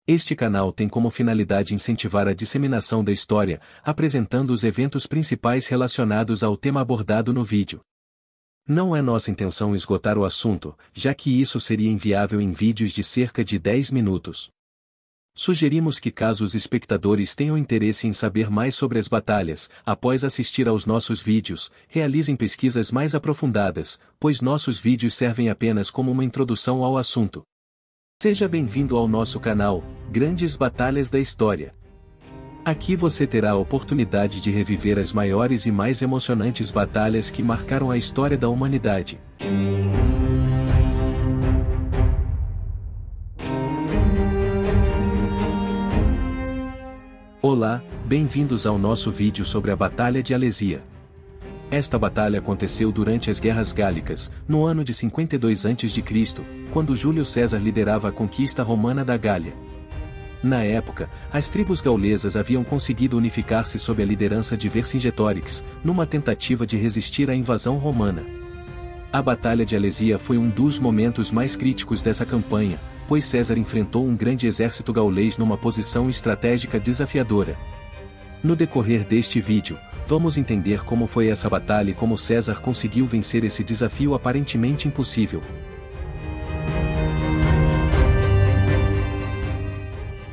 Este canal tem como finalidade incentivar a disseminação da história, apresentando os eventos principais relacionados ao tema abordado no vídeo. Não é nossa intenção esgotar o assunto, já que isso seria inviável em vídeos de cerca de 10 minutos. Sugerimos que caso os espectadores tenham interesse em saber mais sobre as batalhas, após assistir aos nossos vídeos, realizem pesquisas mais aprofundadas, pois nossos vídeos servem apenas como uma introdução ao assunto. Seja bem-vindo ao nosso canal, Grandes Batalhas da História. Aqui você terá a oportunidade de reviver as maiores e mais emocionantes batalhas que marcaram a história da humanidade. Olá, bem-vindos ao nosso vídeo sobre a Batalha de Alesia. Esta batalha aconteceu durante as Guerras Gálicas, no ano de 52 a.C., quando Júlio César liderava a conquista romana da Gália. Na época, as tribos gaulesas haviam conseguido unificar-se sob a liderança de Vercingetorix, numa tentativa de resistir à invasão romana. A Batalha de Alesia foi um dos momentos mais críticos dessa campanha, pois César enfrentou um grande exército gaulês numa posição estratégica desafiadora. No decorrer deste vídeo, vamos entender como foi essa batalha e como César conseguiu vencer esse desafio aparentemente impossível.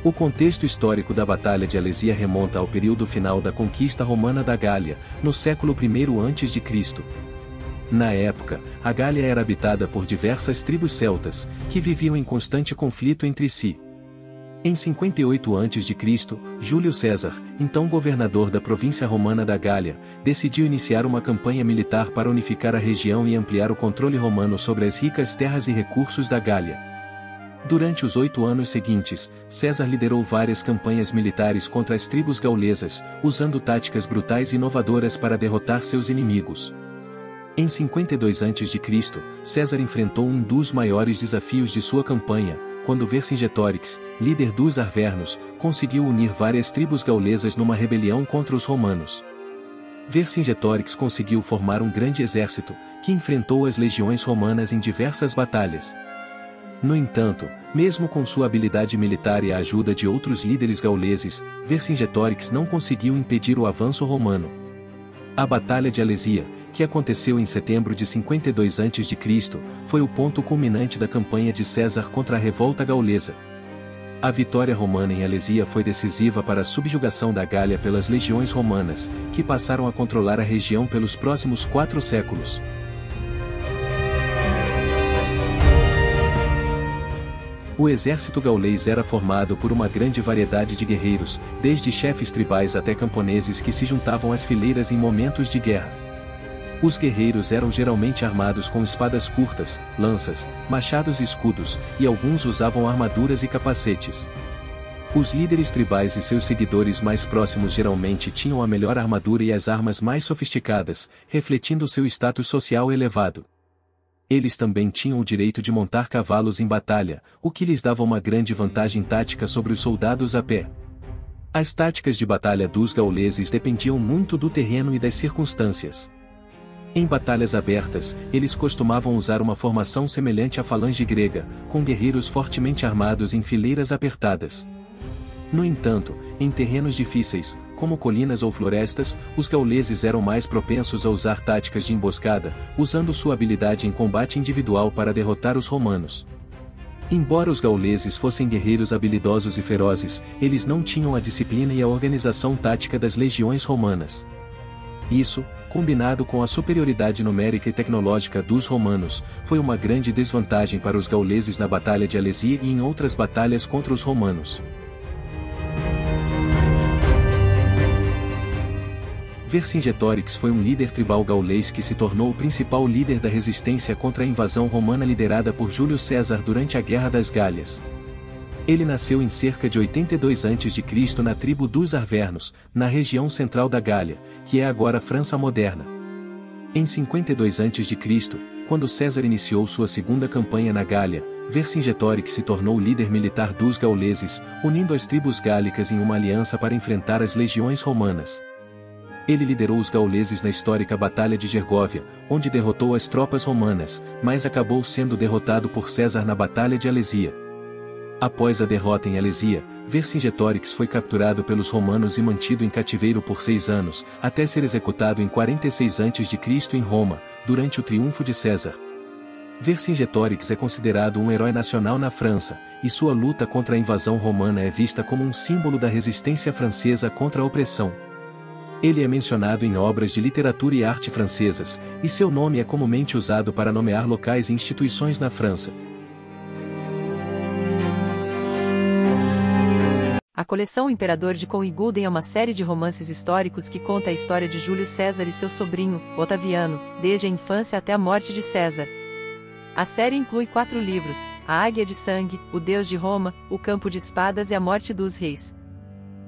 O contexto histórico da Batalha de Alesia remonta ao período final da conquista romana da Gália, no século I a.C. Na época, a Gália era habitada por diversas tribos celtas, que viviam em constante conflito entre si. Em 58 a.C., Júlio César, então governador da província romana da Gália, decidiu iniciar uma campanha militar para unificar a região e ampliar o controle romano sobre as ricas terras e recursos da Gália. Durante os 8 anos seguintes, César liderou várias campanhas militares contra as tribos gaulesas, usando táticas brutais e inovadoras para derrotar seus inimigos. Em 52 a.C., César enfrentou um dos maiores desafios de sua campanha, quando Vercingetorix, líder dos Arvernos, conseguiu unir várias tribos gaulesas numa rebelião contra os romanos. Vercingetorix conseguiu formar um grande exército, que enfrentou as legiões romanas em diversas batalhas. No entanto, mesmo com sua habilidade militar e a ajuda de outros líderes gauleses, Vercingetorix não conseguiu impedir o avanço romano. A Batalha de Alesia, que aconteceu em setembro de 52 a.C., foi o ponto culminante da campanha de César contra a revolta gaulesa. A vitória romana em Alesia foi decisiva para a subjugação da Gália pelas legiões romanas, que passaram a controlar a região pelos próximos 4 séculos. O exército gaulês era formado por uma grande variedade de guerreiros, desde chefes tribais até camponeses que se juntavam às fileiras em momentos de guerra. Os guerreiros eram geralmente armados com espadas curtas, lanças, machados e escudos, e alguns usavam armaduras e capacetes. Os líderes tribais e seus seguidores mais próximos geralmente tinham a melhor armadura e as armas mais sofisticadas, refletindo seu status social elevado. Eles também tinham o direito de montar cavalos em batalha, o que lhes dava uma grande vantagem tática sobre os soldados a pé. As táticas de batalha dos gauleses dependiam muito do terreno e das circunstâncias. Em batalhas abertas, eles costumavam usar uma formação semelhante à falange grega, com guerreiros fortemente armados em fileiras apertadas. No entanto, em terrenos difíceis, como colinas ou florestas, os gauleses eram mais propensos a usar táticas de emboscada, usando sua habilidade em combate individual para derrotar os romanos. Embora os gauleses fossem guerreiros habilidosos e ferozes, eles não tinham a disciplina e a organização tática das legiões romanas. Isso, combinado com a superioridade numérica e tecnológica dos romanos, foi uma grande desvantagem para os gauleses na Batalha de Alesia e em outras batalhas contra os romanos. Vercingetorix foi um líder tribal gaulês que se tornou o principal líder da resistência contra a invasão romana liderada por Júlio César durante a Guerra das Gálias. Ele nasceu em cerca de 82 a.C. na tribo dos Arvernos, na região central da Gália, que é agora França moderna. Em 52 a.C., quando César iniciou sua segunda campanha na Gália, Vercingetorix se tornou o líder militar dos gauleses, unindo as tribos gálicas em uma aliança para enfrentar as legiões romanas. Ele liderou os gauleses na histórica Batalha de Gergóvia, onde derrotou as tropas romanas, mas acabou sendo derrotado por César na Batalha de Alesia. Após a derrota em Alesia, Vercingetorix foi capturado pelos romanos e mantido em cativeiro por 6 anos, até ser executado em 46 a.C. em Roma, durante o triunfo de César. Vercingetorix é considerado um herói nacional na França, e sua luta contra a invasão romana é vista como um símbolo da resistência francesa contra a opressão. Ele é mencionado em obras de literatura e arte francesas, e seu nome é comumente usado para nomear locais e instituições na França. A coleção Imperador de Con e Gulden é uma série de romances históricos que conta a história de Júlio César e seu sobrinho, Otaviano, desde a infância até a morte de César. A série inclui 4 livros: A Águia de Sangue, O Deus de Roma, O Campo de Espadas e A Morte dos Reis.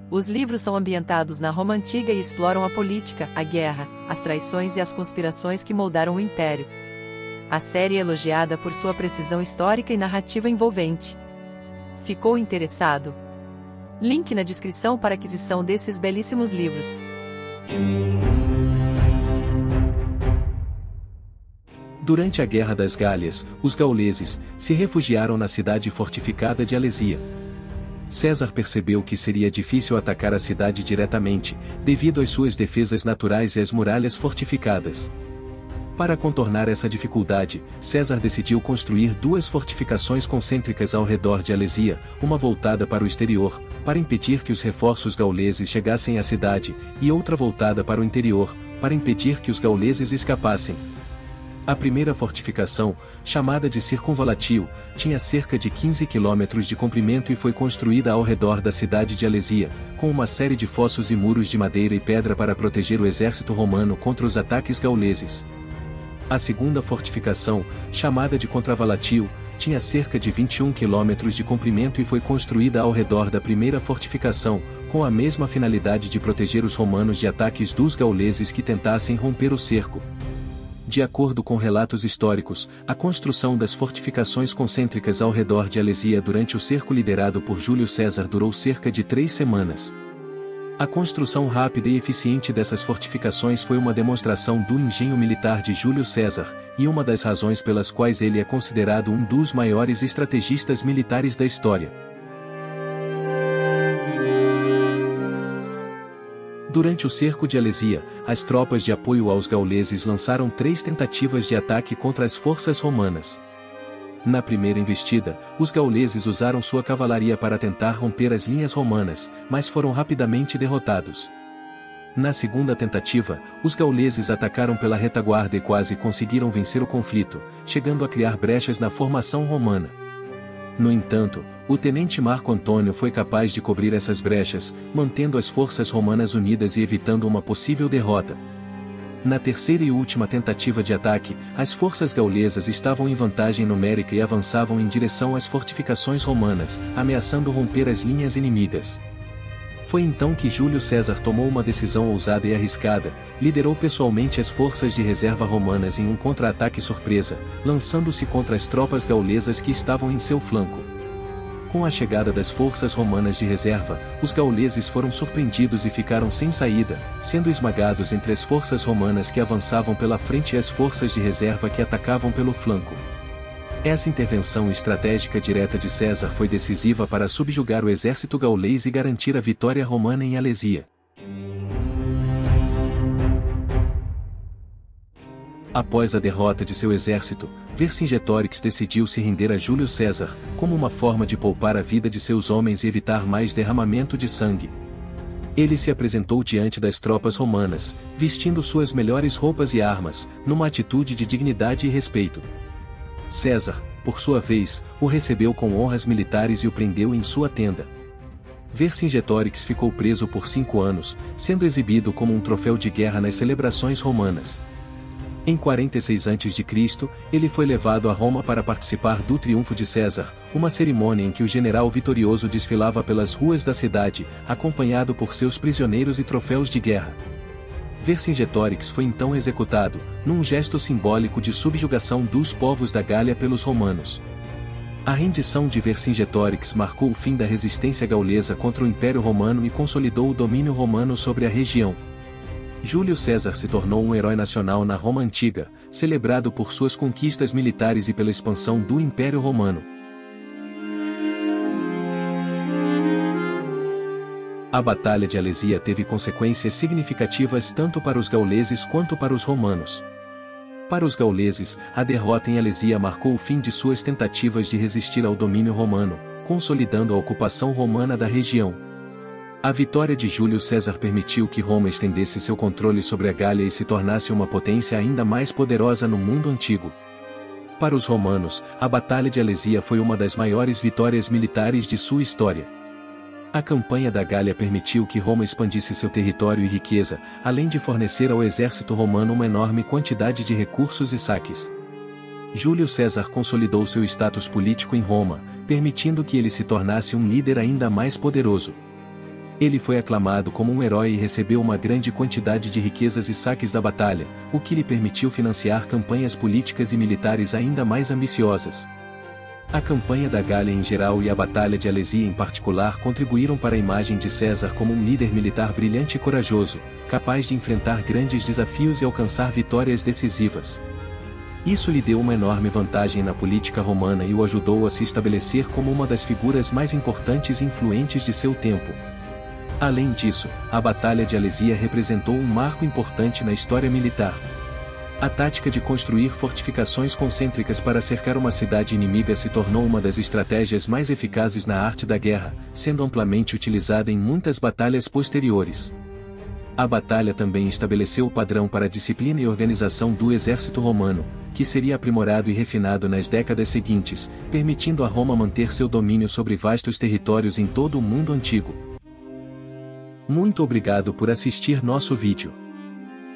Os livros são ambientados na Roma Antiga e exploram a política, a guerra, as traições e as conspirações que moldaram o Império. A série é elogiada por sua precisão histórica e narrativa envolvente. Ficou interessado? Link na descrição para aquisição desses belíssimos livros. Durante a Guerra das Gálias, os gauleses se refugiaram na cidade fortificada de Alesia. César percebeu que seria difícil atacar a cidade diretamente, devido às suas defesas naturais e às muralhas fortificadas. Para contornar essa dificuldade, César decidiu construir 2 fortificações concêntricas ao redor de Alesia, uma voltada para o exterior, para impedir que os reforços gauleses chegassem à cidade, e outra voltada para o interior, para impedir que os gauleses escapassem. A primeira fortificação, chamada de Circunvalatio, tinha cerca de 15 quilômetros de comprimento e foi construída ao redor da cidade de Alesia, com uma série de fossos e muros de madeira e pedra para proteger o exército romano contra os ataques gauleses. A segunda fortificação, chamada de Contravalatio, tinha cerca de 21 quilômetros de comprimento e foi construída ao redor da primeira fortificação, com a mesma finalidade de proteger os romanos de ataques dos gauleses que tentassem romper o cerco. De acordo com relatos históricos, a construção das fortificações concêntricas ao redor de Alesia durante o cerco liderado por Júlio César durou cerca de 3 semanas. A construção rápida e eficiente dessas fortificações foi uma demonstração do engenho militar de Júlio César, e uma das razões pelas quais ele é considerado um dos maiores estrategistas militares da história. Durante o cerco de Alesia, as tropas de apoio aos gauleses lançaram 3 tentativas de ataque contra as forças romanas. Na primeira investida, os gauleses usaram sua cavalaria para tentar romper as linhas romanas, mas foram rapidamente derrotados. Na segunda tentativa, os gauleses atacaram pela retaguarda e quase conseguiram vencer o conflito, chegando a criar brechas na formação romana. No entanto, o tenente Marco Antônio foi capaz de cobrir essas brechas, mantendo as forças romanas unidas e evitando uma possível derrota. Na terceira e última tentativa de ataque, as forças gaulesas estavam em vantagem numérica e avançavam em direção às fortificações romanas, ameaçando romper as linhas inimigas. Foi então que Júlio César tomou uma decisão ousada e arriscada, liderou pessoalmente as forças de reserva romanas em um contra-ataque surpresa, lançando-se contra as tropas gaulesas que estavam em seu flanco. Com a chegada das forças romanas de reserva, os gauleses foram surpreendidos e ficaram sem saída, sendo esmagados entre as forças romanas que avançavam pela frente e as forças de reserva que atacavam pelo flanco. Essa intervenção estratégica direta de César foi decisiva para subjugar o exército gaulês e garantir a vitória romana em Alesia. Após a derrota de seu exército, Vercingetorix decidiu se render a Júlio César, como uma forma de poupar a vida de seus homens e evitar mais derramamento de sangue. Ele se apresentou diante das tropas romanas, vestindo suas melhores roupas e armas, numa atitude de dignidade e respeito. César, por sua vez, o recebeu com honras militares e o prendeu em sua tenda. Vercingetorix ficou preso por 5 anos, sendo exibido como um troféu de guerra nas celebrações romanas. Em 46 a.C., ele foi levado a Roma para participar do triunfo de César, uma cerimônia em que o general vitorioso desfilava pelas ruas da cidade, acompanhado por seus prisioneiros e troféus de guerra. Vercingetorix foi então executado, num gesto simbólico de subjugação dos povos da Gália pelos romanos. A rendição de Vercingetorix marcou o fim da resistência gaulesa contra o Império Romano e consolidou o domínio romano sobre a região. Júlio César se tornou um herói nacional na Roma Antiga, celebrado por suas conquistas militares e pela expansão do Império Romano. A Batalha de Alesia teve consequências significativas tanto para os gauleses quanto para os romanos. Para os gauleses, a derrota em Alesia marcou o fim de suas tentativas de resistir ao domínio romano, consolidando a ocupação romana da região. A vitória de Júlio César permitiu que Roma estendesse seu controle sobre a Gália e se tornasse uma potência ainda mais poderosa no mundo antigo. Para os romanos, a Batalha de Alesia foi uma das maiores vitórias militares de sua história. A campanha da Gália permitiu que Roma expandisse seu território e riqueza, além de fornecer ao exército romano uma enorme quantidade de recursos e saques. Júlio César consolidou seu status político em Roma, permitindo que ele se tornasse um líder ainda mais poderoso. Ele foi aclamado como um herói e recebeu uma grande quantidade de riquezas e saques da batalha, o que lhe permitiu financiar campanhas políticas e militares ainda mais ambiciosas. A campanha da Gália em geral e a Batalha de Alesia em particular contribuíram para a imagem de César como um líder militar brilhante e corajoso, capaz de enfrentar grandes desafios e alcançar vitórias decisivas. Isso lhe deu uma enorme vantagem na política romana e o ajudou a se estabelecer como uma das figuras mais importantes e influentes de seu tempo. Além disso, a Batalha de Alesia representou um marco importante na história militar. A tática de construir fortificações concêntricas para cercar uma cidade inimiga se tornou uma das estratégias mais eficazes na arte da guerra, sendo amplamente utilizada em muitas batalhas posteriores. A batalha também estabeleceu o padrão para a disciplina e organização do exército romano, que seria aprimorado e refinado nas décadas seguintes, permitindo a Roma manter seu domínio sobre vastos territórios em todo o mundo antigo. Muito obrigado por assistir nosso vídeo.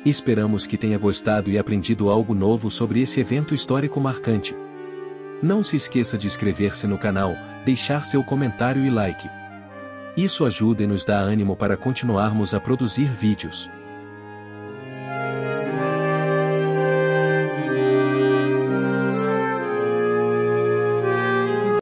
Esperamos que tenha gostado e aprendido algo novo sobre esse evento histórico marcante. Não se esqueça de inscrever-se no canal, deixar seu comentário e like. Isso ajuda e nos dá ânimo para continuarmos a produzir vídeos.